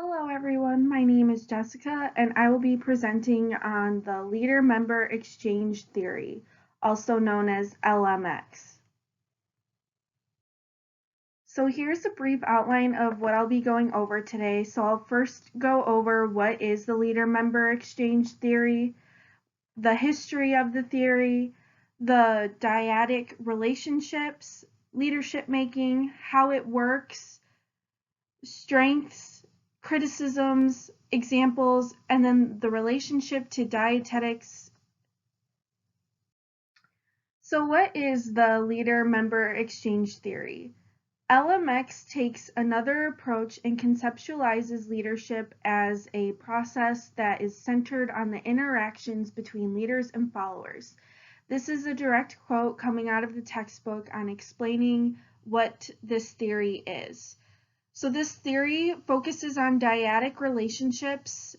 Hello everyone, my name is Jessica and I will be presenting on the Leader-Member Exchange Theory, also known as LMX. So here's a brief outline of what I'll be going over today. So I'll first go over what is the Leader-Member Exchange Theory, the history of the theory, the dyadic relationships, leadership making, how it works, strengths, criticisms, examples, and then the relationship to dietetics. So what is the leader-member exchange theory? LMX takes another approach and conceptualizes leadership as a process that is centered on the interactions between leaders and followers. This is a direct quote coming out of the textbook on explaining what this theory is. So this theory focuses on dyadic relationships,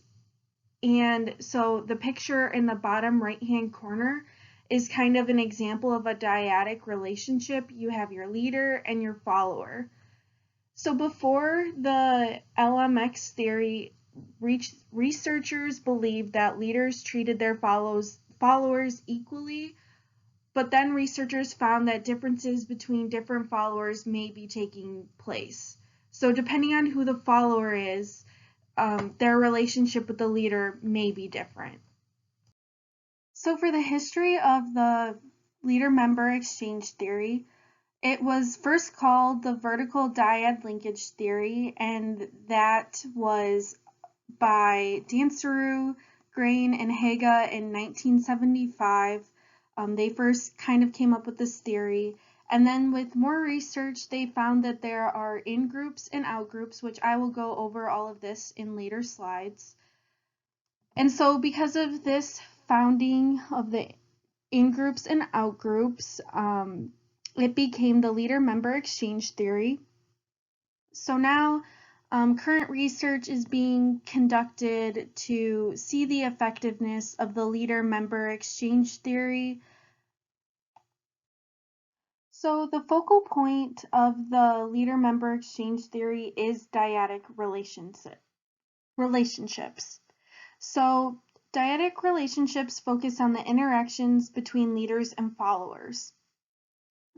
and so the picture in the bottom right-hand corner is kind of an example of a dyadic relationship. You have your leader and your follower. So before the LMX theory, researchers believed that leaders treated their followers equally, but then researchers found that differences between different followers may be taking place. So depending on who the follower is, their relationship with the leader may be different. So for the history of the leader-member exchange theory, it was first called the vertical dyad linkage theory, and that was by Dansereau, Grain, and Haga in 1975. They first kind of came up with this theory. And then with more research, they found that there are in-groups and out-groups, which I will go over all of this in later slides. And so because of this founding of the in-groups and out-groups, it became the leader-member exchange theory. So now current research is being conducted to see the effectiveness of the leader-member exchange theory. So the focal point of the leader-member exchange theory is dyadic relationships. So dyadic relationships focus on the interactions between leaders and followers.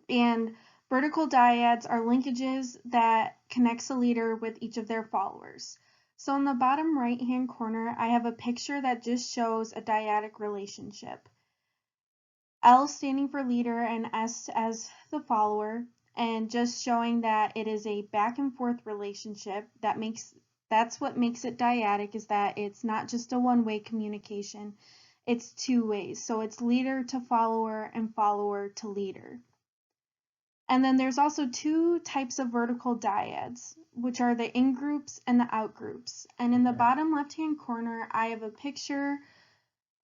And vertical dyads are linkages that connects a leader with each of their followers. So in the bottom right-hand corner, I have a picture that just shows a dyadic relationship. L standing for leader and S as the follower, and just showing that it is a back and forth relationship. That's what makes it dyadic, is that it's not just a one-way communication, it's two ways. So it's leader to follower and follower to leader. And then there's also two types of vertical dyads, which are the in-groups and the out-groups. And in the bottom left-hand corner, I have a picture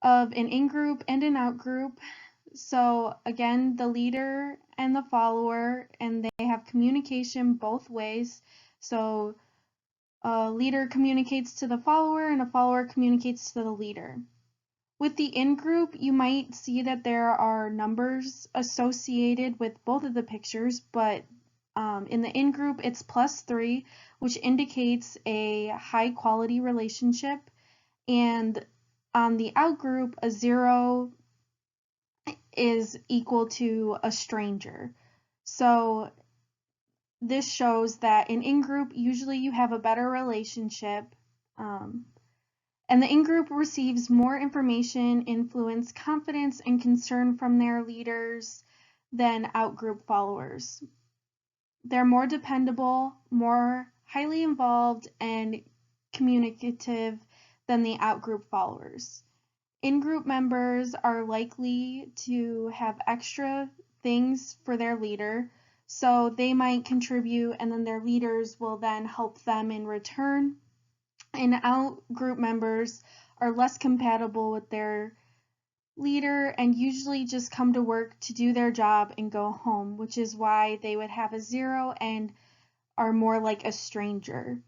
of an in-group and an out-group. So again, the leader and the follower, and they have communication both ways. So a leader communicates to the follower and a follower communicates to the leader. With the in-group, you might see that there are numbers associated with both of the pictures, but in the in-group, it's +3, which indicates a high quality relationship, and on the out-group, a 0 is equal to a stranger. So this shows that in group, usually you have a better relationship, and the in-group receives more information, influence, confidence, and concern from their leaders than out-group followers. They're more dependable, more highly involved, and communicative than the out-group followers. In-group members are likely to have extra things for their leader, so they might contribute and then their leaders will then help them in return. And out-group members are less compatible with their leader and usually just come to work to do their job and go home, which is why they would have a 0 and are more like a stranger.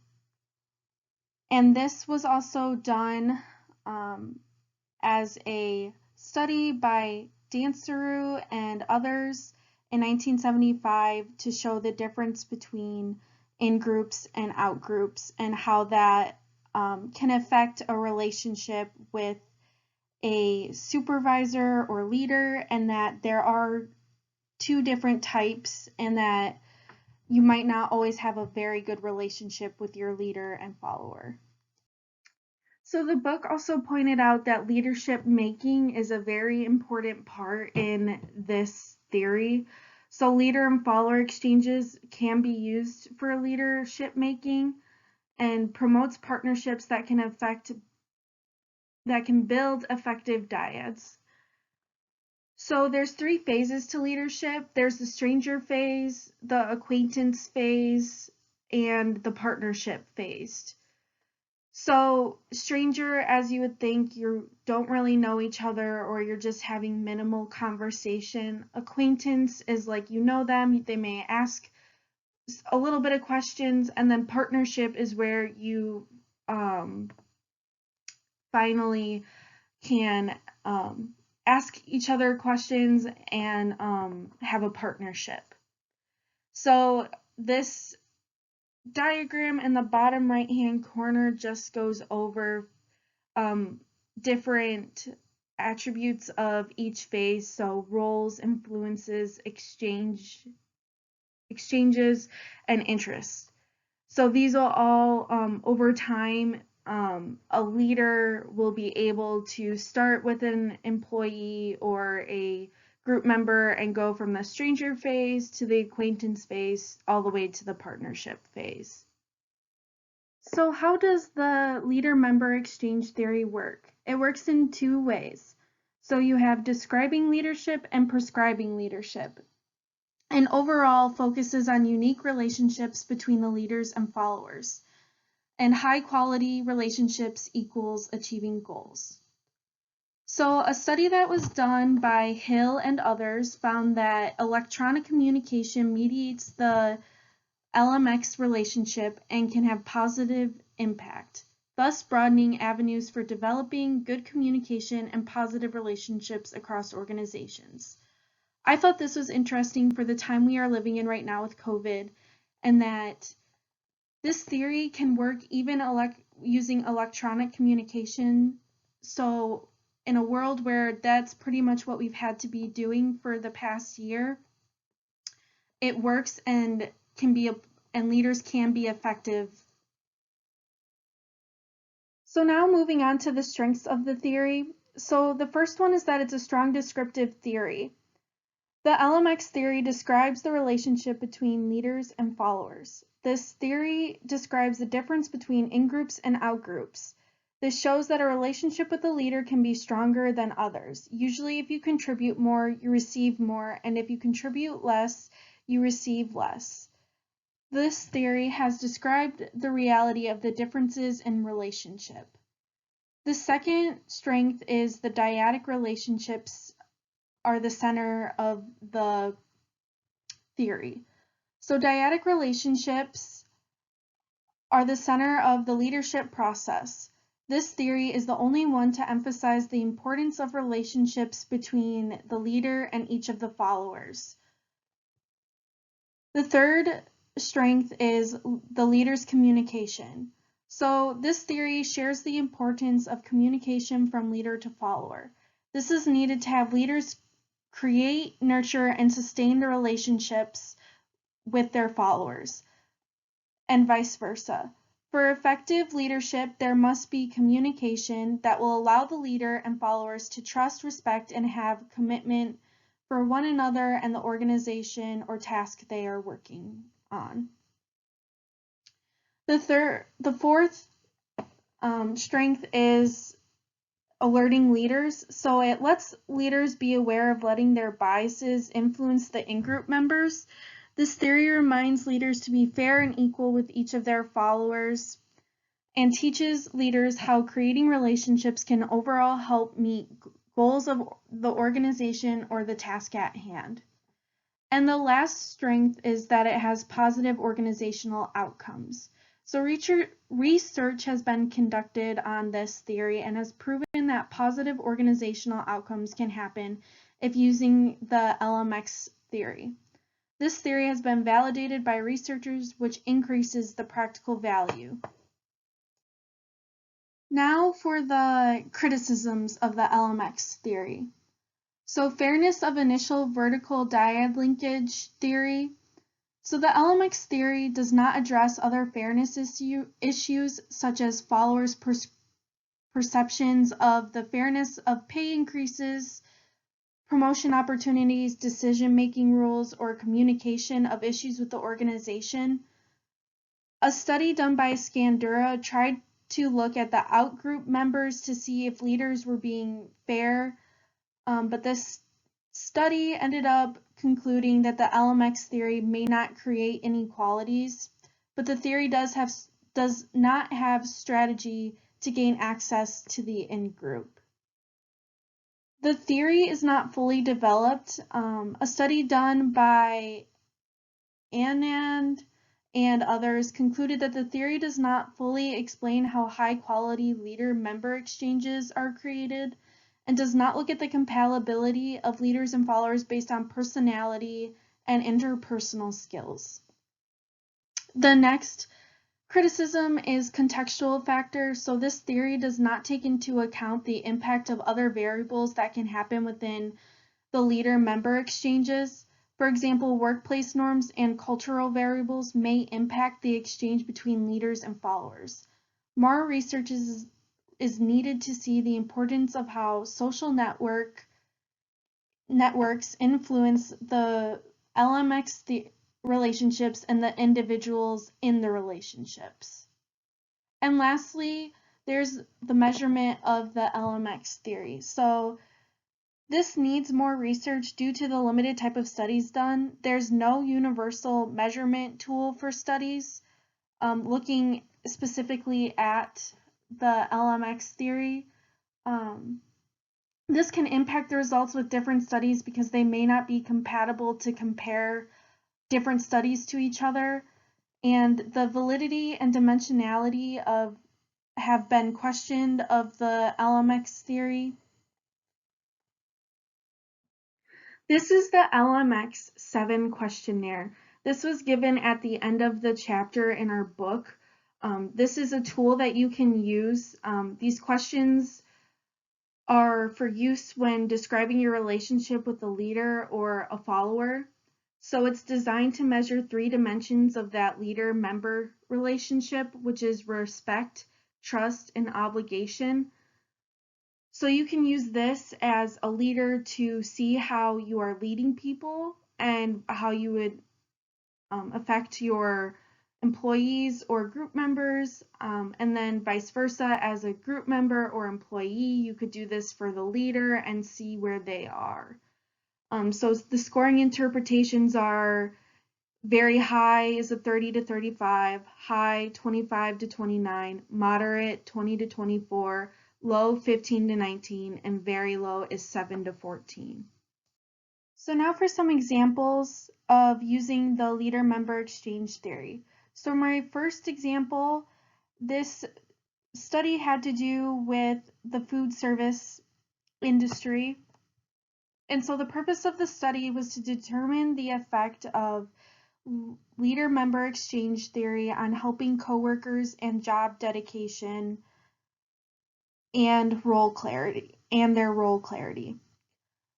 And this was also done as a study by Dansereau and others in 1975 to show the difference between in-groups and out-groups and how that can affect a relationship with a supervisor or leader, and that there are two different types, and that you might not always have a very good relationship with your leader and follower. So the book also pointed out that leadership making is a very important part in this theory. So leader and follower exchanges can be used for leadership making, and promotes partnerships that can build effective dyads. So there's 3 phases to leadership. There's the stranger phase, the acquaintance phase, and the partnership phase. So stranger, as you would think, you don't really know each other, or you're just having minimal conversation. Acquaintance is like you know them, they may ask a little bit of questions, and then partnership is where you finally can ask each other questions and have a partnership. So this diagram in the bottom right hand corner just goes over different attributes of each phase, so roles, influences, exchanges, and interests. So these will all, over time, a leader will be able to start with an employee or a group member and go from the stranger phase to the acquaintance phase all the way to the partnership phase. So how does the leader-member exchange theory work? It works in 2 ways. So you have describing leadership and prescribing leadership, and overall focuses on unique relationships between the leaders and followers. And high-quality relationships equals achieving goals. So a study that was done by Hill and others found that electronic communication mediates the LMX relationship and can have positive impact, thus broadening avenues for developing good communication and positive relationships across organizations. I thought this was interesting for the time we are living in right now with COVID, and that this theory can work even using electronic communication. So in a world where that's pretty much what we've had to be doing for the past year, it works and leaders can be effective. So now moving on to the strengths of the theory. So the first one is that it's a strong descriptive theory. The LMX theory describes the relationship between leaders and followers. This theory describes the difference between in-groups and out-groups. This shows that a relationship with a leader can be stronger than others. Usually if you contribute more, you receive more, and if you contribute less, you receive less. This theory has described the reality of the differences in relationship. The second strength is the dyadic relationships are the center of the theory. So dyadic relationships are the center of the leadership process. This theory is the only one to emphasize the importance of relationships between the leader and each of the followers. The third strength is the leader's communication. So this theory shares the importance of communication from leader to follower. This is needed to have leaders create, nurture, and sustain the relationships with their followers, and vice versa. For effective leadership, there must be communication that will allow the leader and followers to trust, respect, and have commitment for one another and the organization or task they are working on. The fourth strength is alerting leaders. So it lets leaders be aware of letting their biases influence the in-group members. This theory reminds leaders to be fair and equal with each of their followers, and teaches leaders how creating relationships can overall help meet goals of the organization or the task at hand. And the last strength is that it has positive organizational outcomes. So research has been conducted on this theory and has proven that positive organizational outcomes can happen if using the LMX theory. This theory has been validated by researchers, which increases the practical value. Now for the criticisms of the LMX theory. So fairness of initial vertical dyad linkage theory. So the LMX theory does not address other fairness issues such as followers' perceptions of the fairness of pay increases, promotion opportunities, decision-making rules, or communication of issues with the organization. A study done by Scandura tried to look at the outgroup members to see if leaders were being fair, but this study ended up concluding that the LMX theory may not create inequalities, but the theory does not have strategy to gain access to the in-group. The theory is not fully developed. A study done by Anand and others concluded that the theory does not fully explain how high-quality leader-member exchanges are created and does not look at the compatibility of leaders and followers based on personality and interpersonal skills. The next criticism is contextual factors. So this theory does not take into account the impact of other variables that can happen within the leader-member exchanges. For example, workplace norms and cultural variables may impact the exchange between leaders and followers. More research is needed to see the importance of how social networks influence the LMX relationships and the individuals in the relationships. And lastly, there's the measurement of the LMX theory. So this needs more research due to the limited type of studies done. There's no universal measurement tool for studies looking specifically at the LMX theory. This can impact the results with different studies because they may not be compatible to compare different studies to each other. And the validity and dimensionality have been questioned of the LMX theory. This is the LMX 7 questionnaire. This was given at the end of the chapter in our book. This is a tool that you can use. These questions are for use when describing your relationship with a leader or a follower. So it's designed to measure 3 dimensions of that leader-member relationship, which is respect, trust, and obligation. So you can use this as a leader to see how you are leading people and how you would affect your employees or group members, and then vice versa. As a group member or employee, you could do this for the leader and see where they are. So the scoring interpretations are very high is a 30 to 35, high 25 to 29, moderate 20 to 24, low 15 to 19, and very low is 7 to 14. So now for some examples of using the leader-member exchange theory. So my first example, this study had to do with the food service industry. And so the purpose of the study was to determine the effect of leader-member exchange theory on helping coworkers and job dedication and their role clarity.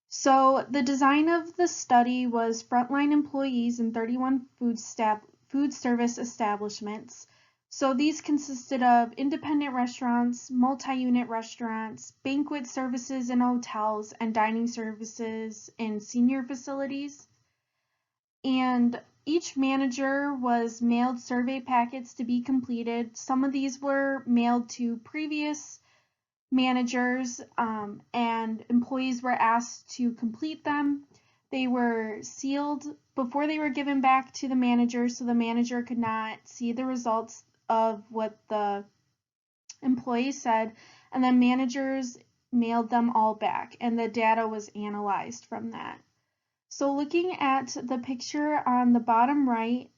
So the design of the study was frontline employees in 31 food service establishments. So these consisted of independent restaurants, multi-unit restaurants, banquet services in hotels, and dining services in senior facilities. And each manager was mailed survey packets to be completed. Some of these were mailed to previous managers, and employees were asked to complete them. They were sealed before they were given back to the manager, so the manager could not see the results of what the employee said, and then managers mailed them all back, and the data was analyzed from that. So looking at the picture on the bottom right,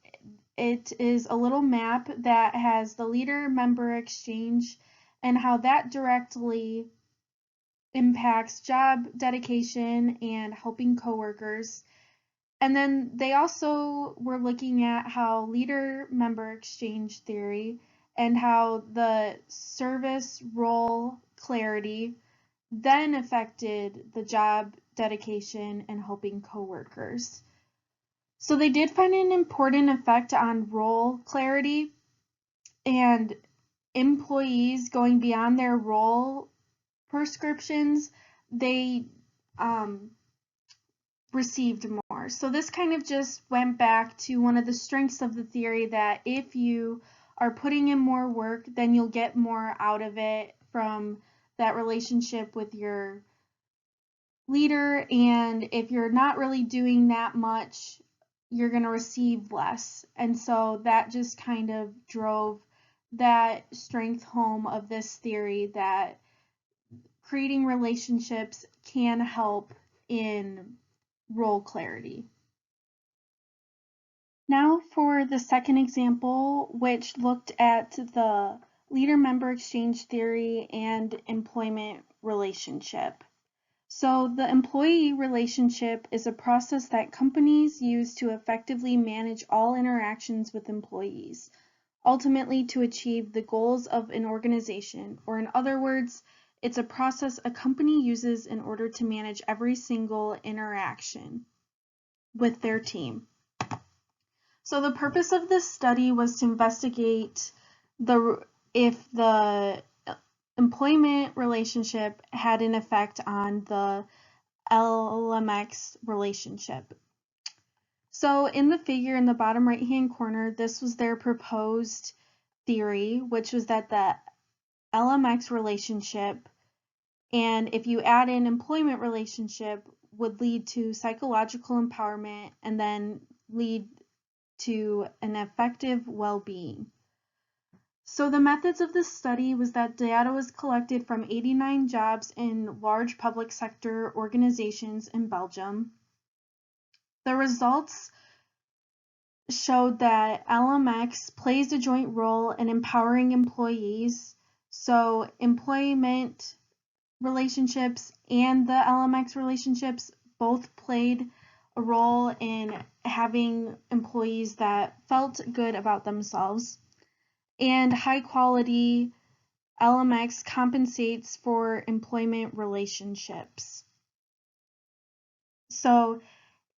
it is a little map that has the leader-member exchange and how that directly impacts job dedication and helping coworkers. And then they also were looking at how leader-member exchange theory and how the service role clarity then affected the job dedication and helping coworkers. So they did find an important effect on role clarity and employees going beyond their role prescriptions, they um, received more. So this kind of just went back to one of the strengths of the theory that if you are putting in more work, then you'll get more out of it from that relationship with your leader. And if you're not really doing that much, you're going to receive less. And so that just kind of drove that strength home of this theory that creating relationships can help in role clarity. Now for the second example, which looked at the leader-member exchange theory and employment relationship. So the employee relationship is a process that companies use to effectively manage all interactions with employees, ultimately to achieve the goals of an organization, or in other words, it's a process a company uses in order to manage every single interaction with their team. So the purpose of this study was to investigate if the employment relationship had an effect on the LMX relationship. So in the figure in the bottom right hand corner, this was their proposed theory, which was that the LMX relationship, and if you add in employment relationship, would lead to psychological empowerment and then lead to an effective well-being. So the methods of this study was that data was collected from 89 jobs in large public sector organizations in Belgium. The results showed that LMX plays a joint role in empowering employees. So employment relationships and the LMX relationships both played a role in having employees that felt good about themselves. And high quality LMX compensates for employment relationships. So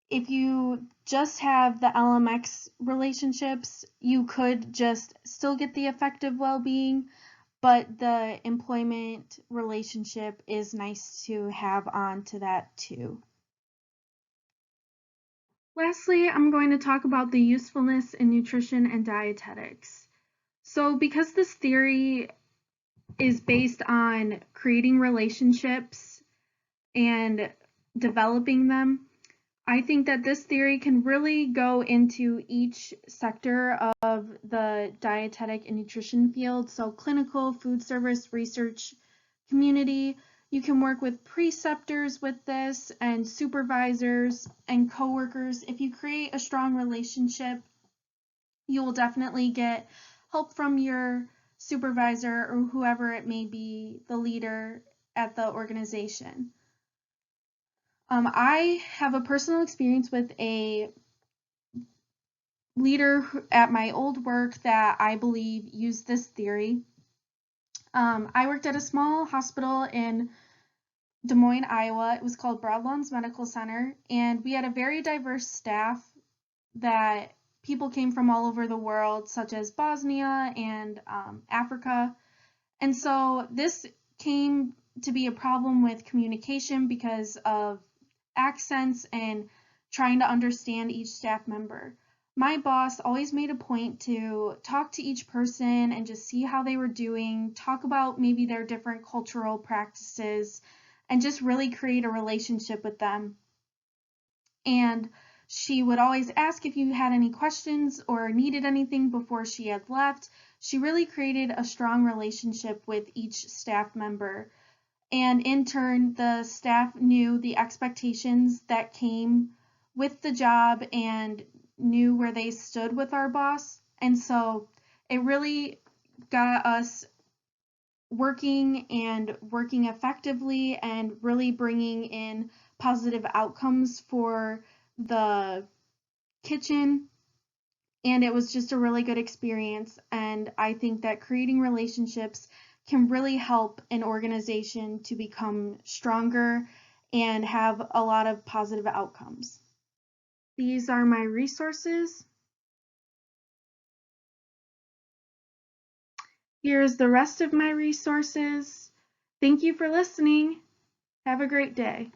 if you just have the LMX relationships, you could just still get the effective well-being, but the employment relationship is nice to have on to that too. Lastly, I'm going to talk about the usefulness in nutrition and dietetics. So because this theory is based on creating relationships and developing them, I think that this theory can really go into each sector of the dietetic and nutrition field. So clinical, food service, research, community. You can work with preceptors with this and supervisors and coworkers. If you create a strong relationship, you will definitely get help from your supervisor or whoever it may be, the leader at the organization. I have a personal experience with a leader at my old work that I believe used this theory. I worked at a small hospital in Des Moines, Iowa. It was called Broadlawns Medical Center, and we had a very diverse staff that people came from all over the world, such as Bosnia and Africa. And so this came to be a problem with communication because of accents and trying to understand each staff member. My boss always made a point to talk to each person and just see how they were doing, talk about maybe their different cultural practices, and just really create a relationship with them. And she would always ask if you had any questions or needed anything before she had left. She really created a strong relationship with each staff member. And in turn, the staff knew the expectations that came with the job and knew where they stood with our boss. And so it really got us working effectively and really bringing in positive outcomes for the kitchen and it was just a really good experience. And I think that creating relationships can really help an organization to become stronger and have a lot of positive outcomes. These are my resources. Here's the rest of my resources. Thank you for listening. Have a great day.